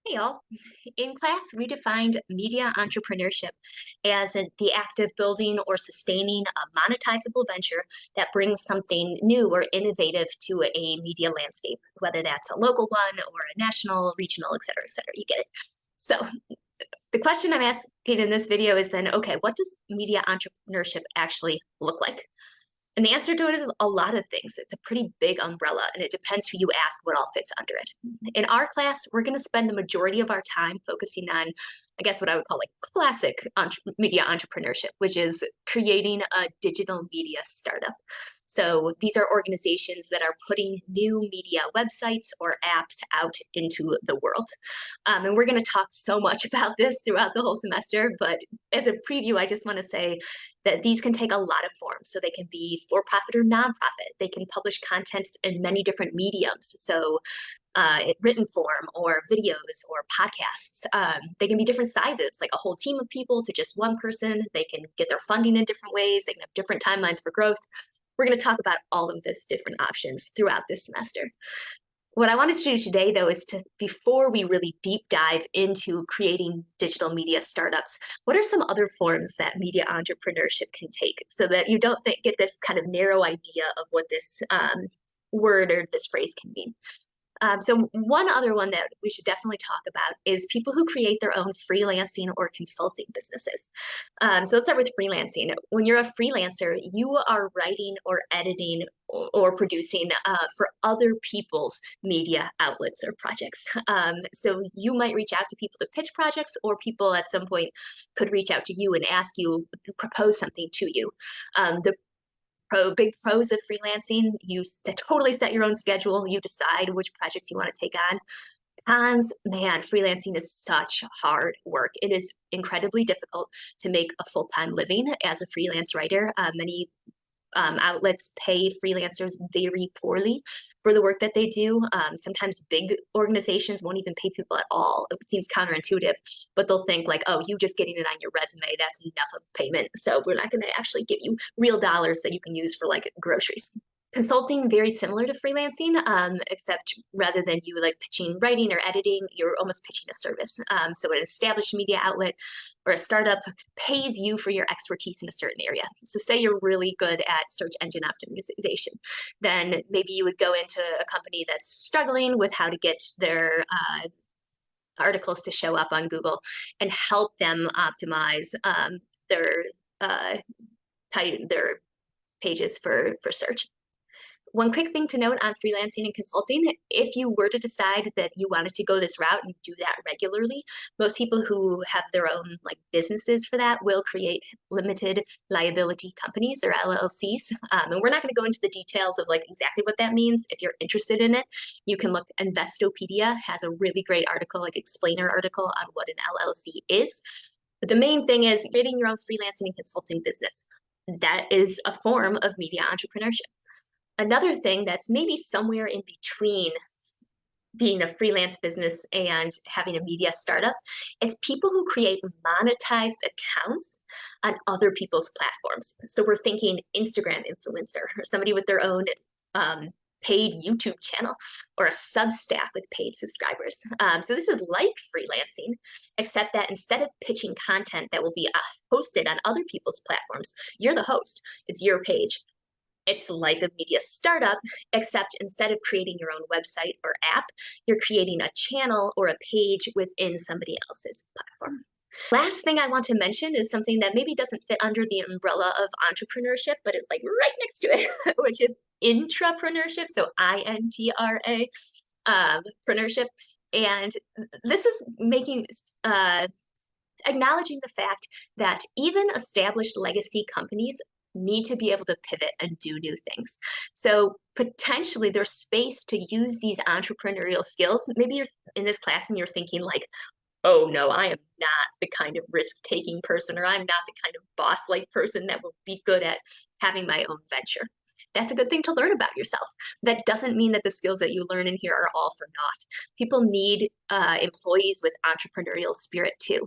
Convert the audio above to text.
Hey y'all. In class, we defined media entrepreneurship as the act of building or sustaining a monetizable venture that brings something new or innovative to a media landscape, whether that's a local one or a national, regional, et cetera, et cetera. You get it. So the question I'm asking in this video is then, okay, what does media entrepreneurship actually look like? And the answer to it is a lot of things. It's a pretty big umbrella, and it depends who you ask what all fits under it. In our class, we're going to spend the majority of our time focusing on, I guess, what I would call like classic media entrepreneurship, which is creating a digital media startup. So these are organizations that are putting new media websites or apps out into the world. And we're going to talk so much about this throughout the whole semester, but as a preview, I just want to say that these can take a lot of forms. So they can be for-profit or nonprofit. They can publish content in many different mediums. So written form or videos or podcasts. They can be different sizes, like a whole team of people to just one person. They can get their funding in different ways. They can have different timelines for growth. We're going to talk about all of this different options throughout this semester. What I wanted to do today, though, is before we really deep dive into creating digital media startups, what are some other forms that media entrepreneurship can take so that you don't get this kind of narrow idea of what this word or this phrase can mean? So one other one that we should definitely talk about is people who create their own freelancing or consulting businesses. So let's start with freelancing. When you're a freelancer, you are writing or editing or producing for other people's media outlets or projects. So you might reach out to people to pitch projects, or people at some point could reach out to you and ask you, propose something to you. The big pros of freelancing: you totally set your own schedule. You decide which projects you want to take on. Cons, man, freelancing is such hard work. It is incredibly difficult to make a full-time living as a freelance writer. Many outlets pay freelancers very poorly for the work that they do. Sometimes big organizations won't even pay people at all. It seems counterintuitive, but they'll think like, oh, you just getting it on your resume, that's enough of payment. So we're not going to actually give you real dollars that you can use for like groceries. Consulting, very similar to freelancing, except rather than you like pitching writing or editing, you're almost pitching a service. So an established media outlet or a startup pays you for your expertise in a certain area. So say you're really good at search engine optimization, then maybe you would go into a company that's struggling with how to get their articles to show up on Google and help them optimize their their pages for search. One quick thing to note on freelancing and consulting: if you were to decide that you wanted to go this route and do that regularly, most people who have their own like businesses for that will create limited liability companies or LLCs. And we're not going to go into the details of like exactly what that means. If you're interested in it, you can look. Investopedia has a really great article, like explainer article, on what an LLC is. But the main thing is creating your own freelancing and consulting business. That is a form of media entrepreneurship. Another thing that's maybe somewhere in between being a freelance business and having a media startup, it's people who create monetized accounts on other people's platforms. So we're thinking Instagram influencer, or somebody with their own paid YouTube channel, or a Substack with paid subscribers. So this is like freelancing, except that instead of pitching content that will be hosted on other people's platforms, you're the host. It's your page. It's like a media startup, except instead of creating your own website or app, you're creating a channel or a page within somebody else's platform. Last thing I want to mention is something that maybe doesn't fit under the umbrella of entrepreneurship, but is like right next to it, which is intrapreneurship. So INTRA, preneurship. And this is acknowledging the fact that even established legacy companies need to be able to pivot and do new things. So potentially there's space to use these entrepreneurial skills. Maybe you're in this class and you're thinking like, oh no, I am not the kind of risk-taking person, or I'm not the kind of boss-like person that will be good at having my own venture. That's a good thing to learn about yourself. That doesn't mean that the skills that you learn in here are all for naught. People need employees with entrepreneurial spirit too.